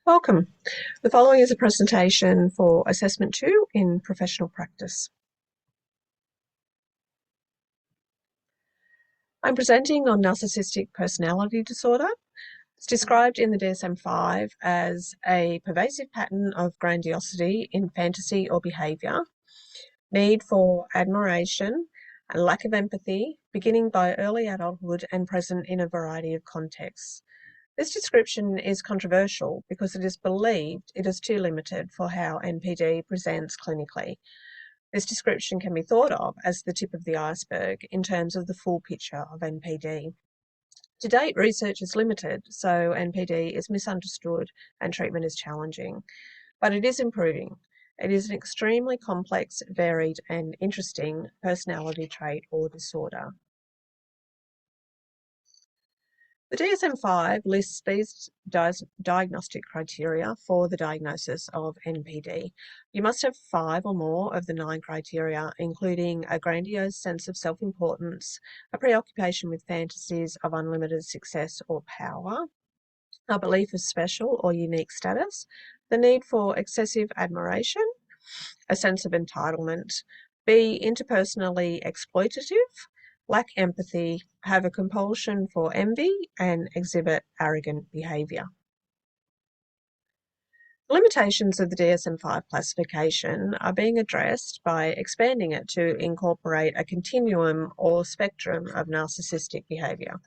Welcome. The following is a presentation for Assessment 2 in Professional Practice. I'm presenting on narcissistic personality disorder. It's described in the DSM-5 as a pervasive pattern of grandiosity in fantasy or behaviour, need for admiration, and lack of empathy, beginning by early adulthood and present in a variety of contexts. This description is controversial because it is believed it is too limited for how NPD presents clinically. This description can be thought of as the tip of the iceberg in terms of the full picture of NPD. To date, research is limited, so NPD is misunderstood and treatment is challenging, but it is improving. It is an extremely complex, varied, and interesting personality trait or disorder. The DSM-5 lists these diagnostic criteria for the diagnosis of NPD. You must have 5 or more of the 9 criteria, including a grandiose sense of self-importance, a preoccupation with fantasies of unlimited success or power, a belief of special or unique status, the need for excessive admiration, a sense of entitlement, be interpersonally exploitative, lack empathy, have a compulsion for envy, and exhibit arrogant behaviour. The limitations of the DSM-5 classification are being addressed by expanding it to incorporate a continuum or spectrum of narcissistic behaviour.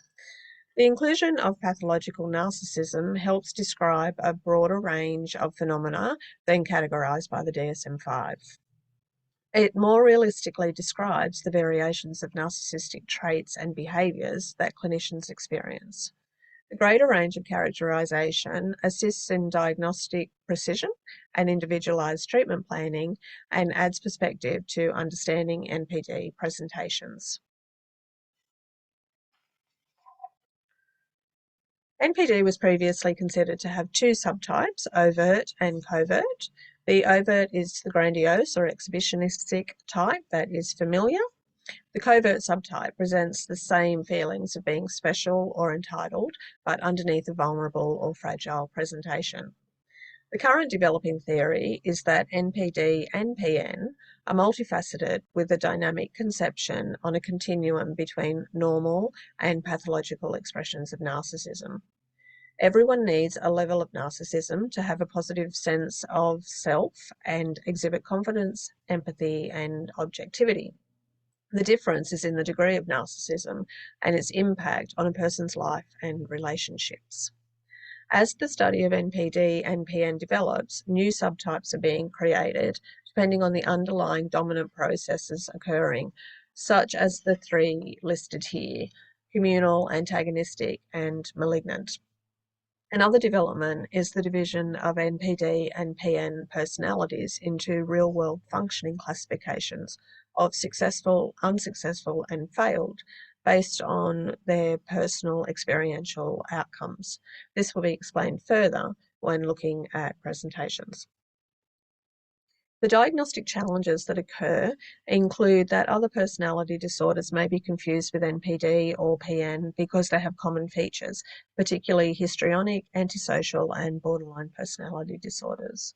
The inclusion of pathological narcissism helps describe a broader range of phenomena than categorised by the DSM-5. It more realistically describes the variations of narcissistic traits and behaviours that clinicians experience. The greater range of characterisation assists in diagnostic precision and individualised treatment planning and adds perspective to understanding NPD presentations. NPD was previously considered to have 2 subtypes, overt and covert. The overt is the grandiose or exhibitionistic type that is familiar. The covert subtype presents the same feelings of being special or entitled, but underneath a vulnerable or fragile presentation. The current developing theory is that NPD and PN are multifaceted with a dynamic conception on a continuum between normal and pathological expressions of narcissism. Everyone needs a level of narcissism to have a positive sense of self and exhibit confidence, empathy, and objectivity. The difference is in the degree of narcissism and its impact on a person's life and relationships. As the study of NPD and PN develops, new subtypes are being created depending on the underlying dominant processes occurring, such as the 3 listed here: communal, antagonistic, and malignant. Another development is the division of NPD and PN personalities into real-world functioning classifications of successful, unsuccessful, and failed based on their personal experiential outcomes. This will be explained further when looking at presentations. The diagnostic challenges that occur include that other personality disorders may be confused with NPD or PN because they have common features, particularly histrionic, antisocial, and borderline personality disorders.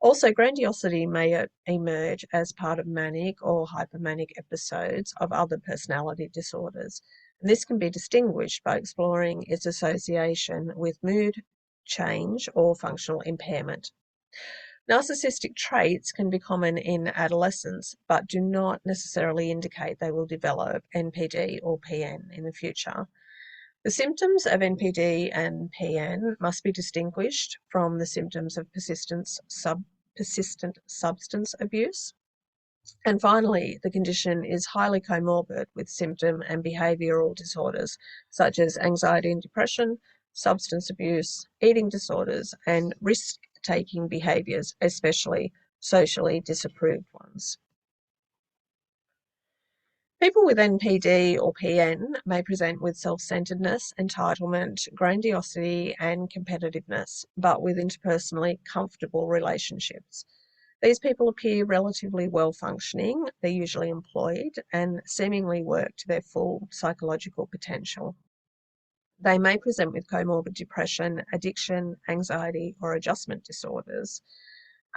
Also, grandiosity may emerge as part of manic or hypomanic episodes of other personality disorders. And this can be distinguished by exploring its association with mood change or functional impairment. Narcissistic traits can be common in adolescence, but do not necessarily indicate they will develop NPD or PN in the future. The symptoms of NPD and PN must be distinguished from the symptoms of persistent substance abuse. And finally, the condition is highly comorbid with symptom and behavioural disorders such as anxiety and depression, substance abuse, eating disorders, and risk-taking behaviours, especially socially disapproved ones. People with NPD or PN may present with self-centeredness, entitlement, grandiosity, and competitiveness, but with interpersonally comfortable relationships. These people appear relatively well-functioning, they're usually employed, and seemingly work to their full psychological potential. They may present with comorbid depression, addiction, anxiety, or adjustment disorders,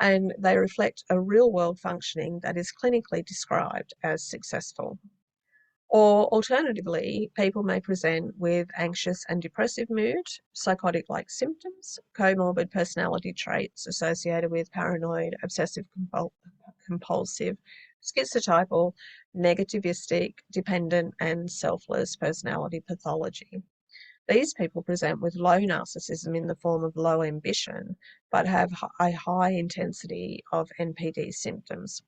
and they reflect a real-world functioning that is clinically described as successful. Or alternatively, people may present with anxious and depressive mood, psychotic-like symptoms, comorbid personality traits associated with paranoid, obsessive-compulsive, schizotypal, negativistic, dependent, and selfless personality pathology. These people present with low narcissism in the form of low ambition, but have a high intensity of NPD symptoms.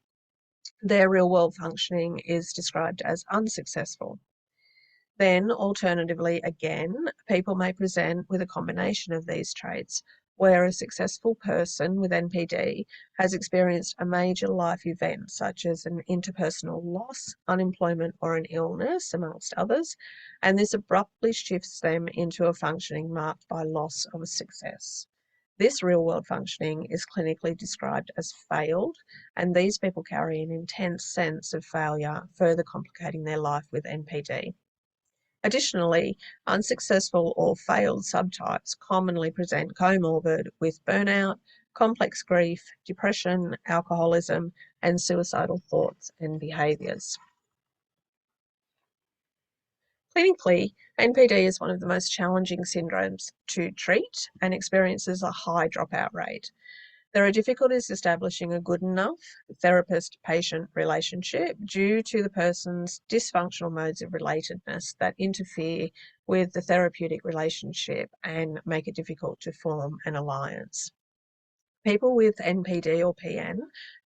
Their real-world functioning is described as unsuccessful. Then, alternatively, again, people may present with a combination of these traits, where a successful person with NPD has experienced a major life event, such as an interpersonal loss, unemployment, or an illness, amongst others, and this abruptly shifts them into a functioning marked by loss of success. This real-world functioning is clinically described as failed, and these people carry an intense sense of failure, further complicating their life with NPD. Additionally, unsuccessful or failed subtypes commonly present comorbid with burnout, complex grief, depression, alcoholism, and suicidal thoughts and behaviours. Clinically, NPD is one of the most challenging syndromes to treat and experiences a high dropout rate. There are difficulties establishing a good enough therapist-patient relationship due to the person's dysfunctional modes of relatedness that interfere with the therapeutic relationship and make it difficult to form an alliance. People with NPD or PN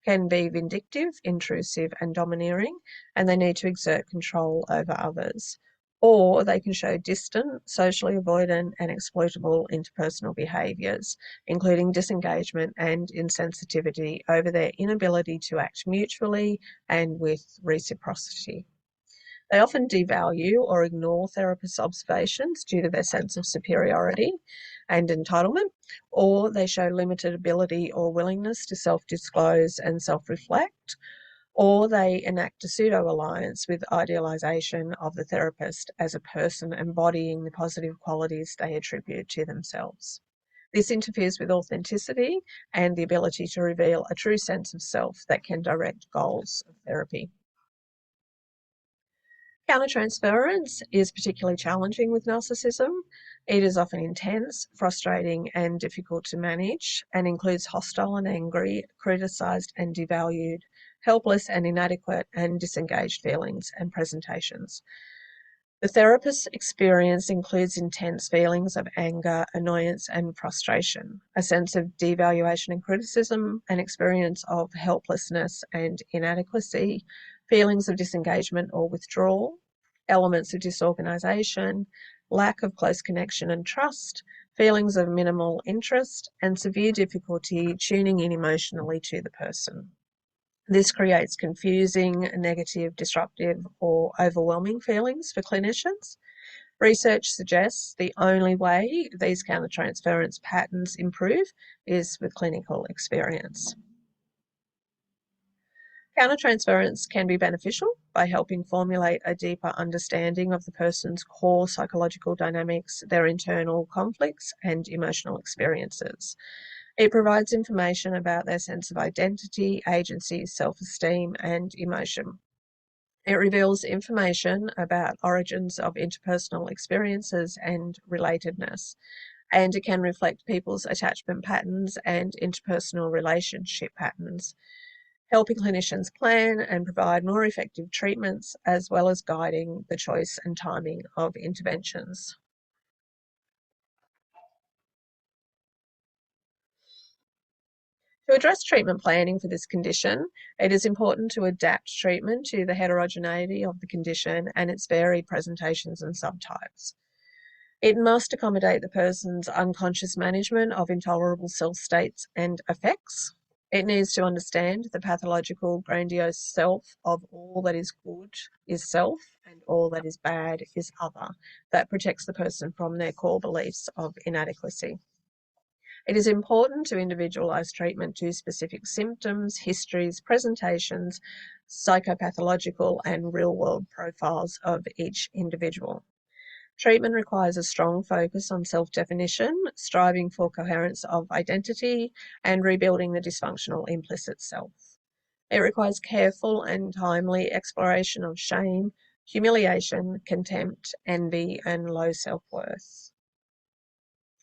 can be vindictive, intrusive, and domineering, and they need to exert control over others. Or they can show distant, socially avoidant, and exploitable interpersonal behaviours, including disengagement and insensitivity over their inability to act mutually and with reciprocity. They often devalue or ignore therapists' observations due to their sense of superiority and entitlement, or they show limited ability or willingness to self-disclose and self-reflect, or they enact a pseudo-alliance with idealization of the therapist as a person embodying the positive qualities they attribute to themselves. This interferes with authenticity and the ability to reveal a true sense of self that can direct goals of therapy. Countertransference is particularly challenging with narcissism. It is often intense, frustrating, and difficult to manage, and includes hostile and angry, criticized and devalued, helpless and inadequate, and disengaged feelings and presentations. The therapist's experience includes intense feelings of anger, annoyance, and frustration, a sense of devaluation and criticism, an experience of helplessness and inadequacy, feelings of disengagement or withdrawal, elements of disorganization, lack of close connection and trust, feelings of minimal interest, and severe difficulty tuning in emotionally to the person. This creates confusing, negative, disruptive, or overwhelming feelings for clinicians. Research suggests the only way these countertransference patterns improve is with clinical experience. Countertransference can be beneficial by helping formulate a deeper understanding of the person's core psychological dynamics, their internal conflicts, and emotional experiences. It provides information about their sense of identity, agency, self-esteem, and emotion. It reveals information about origins of interpersonal experiences and relatedness, and it can reflect people's attachment patterns and interpersonal relationship patterns, helping clinicians plan and provide more effective treatments, as well as guiding the choice and timing of interventions. To address treatment planning for this condition, it is important to adapt treatment to the heterogeneity of the condition and its varied presentations and subtypes. It must accommodate the person's unconscious management of intolerable self states and effects. It needs to understand the pathological, grandiose self of all that is good is self and all that is bad is other, that protects the person from their core beliefs of inadequacy. It is important to individualise treatment to specific symptoms, histories, presentations, psychopathological and real-world profiles of each individual. Treatment requires a strong focus on self-definition, striving for coherence of identity, and rebuilding the dysfunctional implicit self. It requires careful and timely exploration of shame, humiliation, contempt, envy, and low self-worth.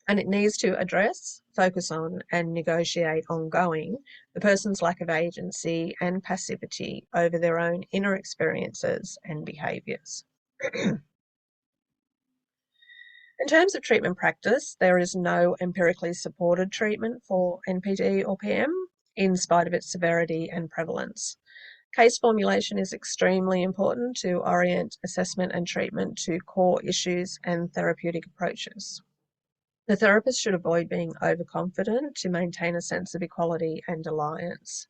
And it needs to address, focus on, and negotiate ongoing the person's lack of agency and passivity over their own inner experiences and behaviours. In terms of treatment practice, there is no empirically supported treatment for NPD or PM, in spite of its severity and prevalence. Case formulation is extremely important to orient assessment and treatment to core issues and therapeutic approaches. The therapist should avoid being overconfident to maintain a sense of equality and alliance.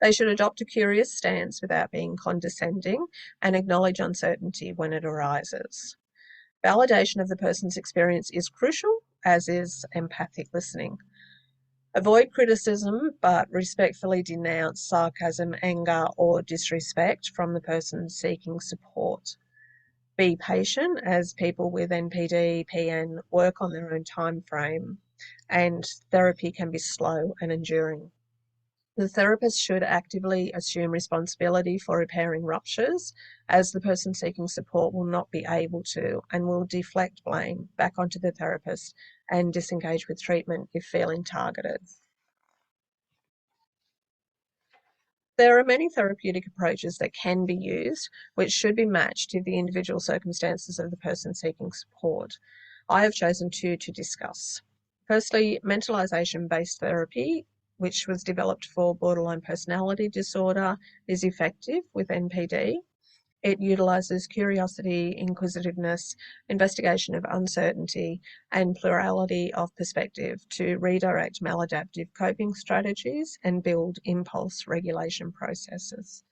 They should adopt a curious stance without being condescending and acknowledge uncertainty when it arises. Validation of the person's experience is crucial, as is empathic listening. Avoid criticism, but respectfully denounce sarcasm, anger, or disrespect from the person seeking support. Be patient, as people with NPD, PN work on their own time frame, and therapy can be slow and enduring. The therapist should actively assume responsibility for repairing ruptures, as the person seeking support will not be able to and will deflect blame back onto the therapist and disengage with treatment if feeling targeted. There are many therapeutic approaches that can be used, which should be matched to the individual circumstances of the person seeking support. I have chosen two to discuss. Firstly, mentalization-based therapy, which was developed for borderline personality disorder, is effective with NPD. It utilises curiosity, inquisitiveness, investigation of uncertainty, and plurality of perspective to redirect maladaptive coping strategies and build impulse regulation processes.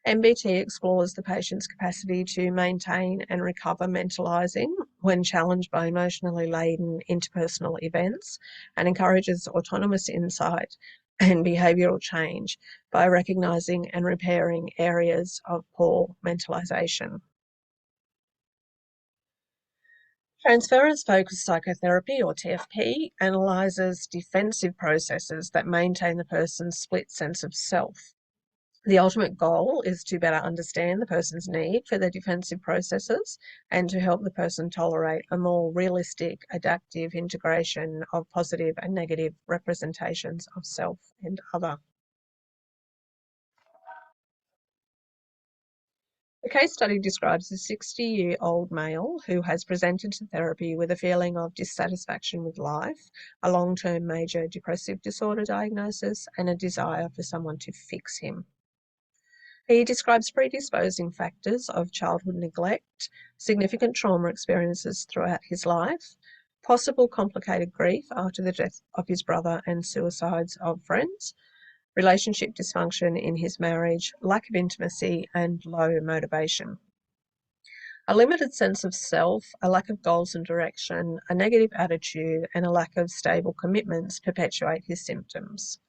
MBT explores the patient's capacity to maintain and recover mentalising when challenged by emotionally laden interpersonal events and encourages autonomous insight and behavioural change by recognising and repairing areas of poor mentalisation. Transference-focused psychotherapy, or TFP, analyses defensive processes that maintain the person's split sense of self. The ultimate goal is to better understand the person's need for their defensive processes and to help the person tolerate a more realistic, adaptive integration of positive and negative representations of self and other. The case study describes a 60-year-old male who has presented to therapy with a feeling of dissatisfaction with life, a long-term major depressive disorder diagnosis, and a desire for someone to fix him. He describes predisposing factors of childhood neglect, significant trauma experiences throughout his life, possible complicated grief after the death of his brother and suicides of friends, relationship dysfunction in his marriage, lack of intimacy, and low motivation. A limited sense of self, a lack of goals and direction, a negative attitude, and a lack of stable commitments perpetuate his symptoms.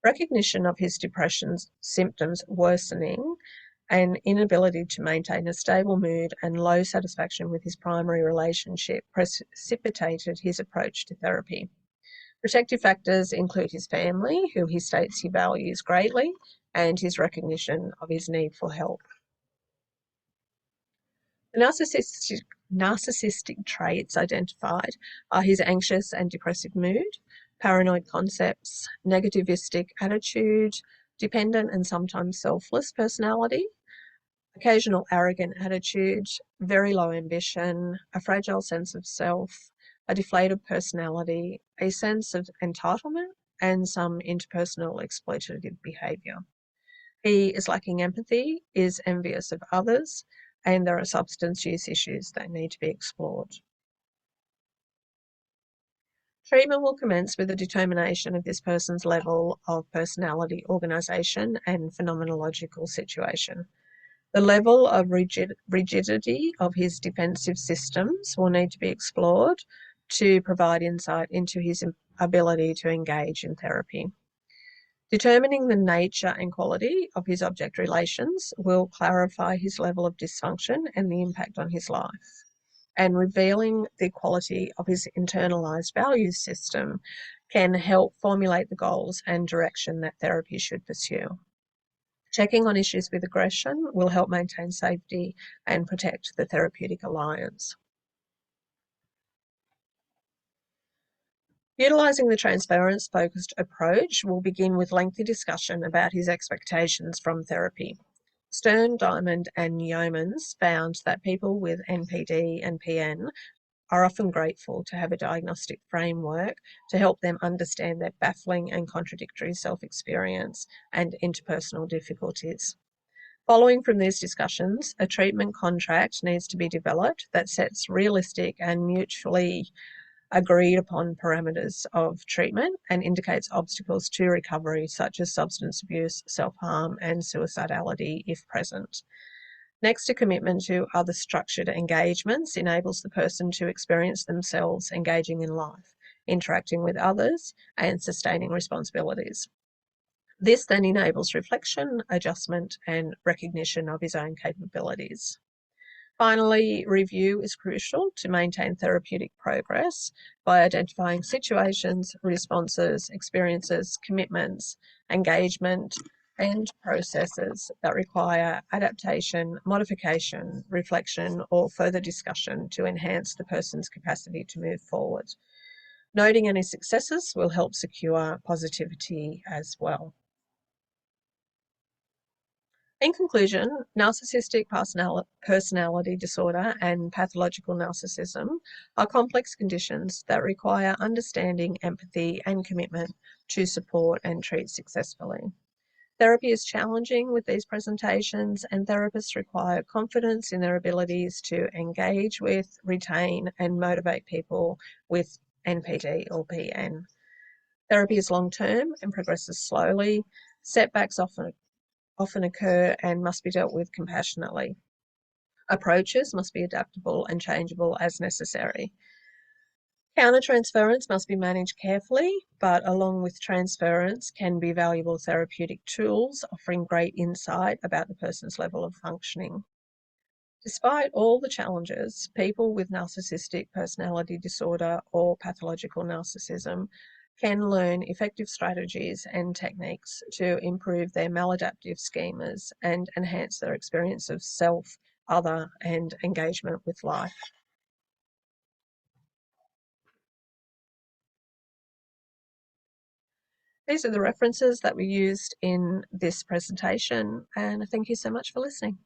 Recognition of his depression's symptoms worsening, an inability to maintain a stable mood, and low satisfaction with his primary relationship precipitated his approach to therapy. Protective factors include his family, who he states he values greatly, and his recognition of his need for help. The narcissistic traits identified are his anxious and depressive mood, paranoid concepts, negativistic attitude, dependent and sometimes selfless personality, occasional arrogant attitude, very low ambition, a fragile sense of self, a deflated personality, a sense of entitlement, and some interpersonal exploitative behaviour. He is lacking empathy, is envious of others, and there are substance use issues that need to be explored. Treatment will commence with a determination of this person's level of personality organisation and phenomenological situation. The level of rigidity of his defensive systems will need to be explored to provide insight into his ability to engage in therapy. Determining the nature and quality of his object relations will clarify his level of dysfunction and the impact on his life. and revealing the quality of his internalized value system can help formulate the goals and direction that therapy should pursue. Checking on issues with aggression will help maintain safety and protect the therapeutic alliance. Utilising the transference-focused approach will begin with lengthy discussion about his expectations from therapy. Stern, Diamond and Yeomans found that people with NPD and PN are often grateful to have a diagnostic framework to help them understand their baffling and contradictory self-experience and interpersonal difficulties. Following from these discussions, a treatment contract needs to be developed that sets realistic and mutually agreed upon parameters of treatment and indicates obstacles to recovery such as substance abuse, self-harm and suicidality if present. Next, a commitment to other structured engagements enables the person to experience themselves engaging in life, interacting with others and sustaining responsibilities. This then enables reflection, adjustment and recognition of his own capabilities. Finally, review is crucial to maintain therapeutic progress by identifying situations, responses, experiences, commitments, engagement, and processes that require adaptation, modification, reflection, or further discussion to enhance the person's capacity to move forward. Noting any successes will help secure positivity as well. In conclusion, narcissistic personality disorder and pathological narcissism are complex conditions that require understanding, empathy, and commitment to support and treat successfully. Therapy is challenging with these presentations, and therapists require confidence in their abilities to engage with, retain, and motivate people with NPD or PN. Therapy is long-term and progresses slowly. Setbacks often occur and must be dealt with compassionately. Approaches must be adaptable and changeable as necessary. Countertransference must be managed carefully, but along with transference can be valuable therapeutic tools offering great insight about the person's level of functioning. Despite all the challenges, people with narcissistic personality disorder or pathological narcissism can learn effective strategies and techniques to improve their maladaptive schemas and enhance their experience of self, other, and engagement with life. These are the references that we used in this presentation, and thank you so much for listening.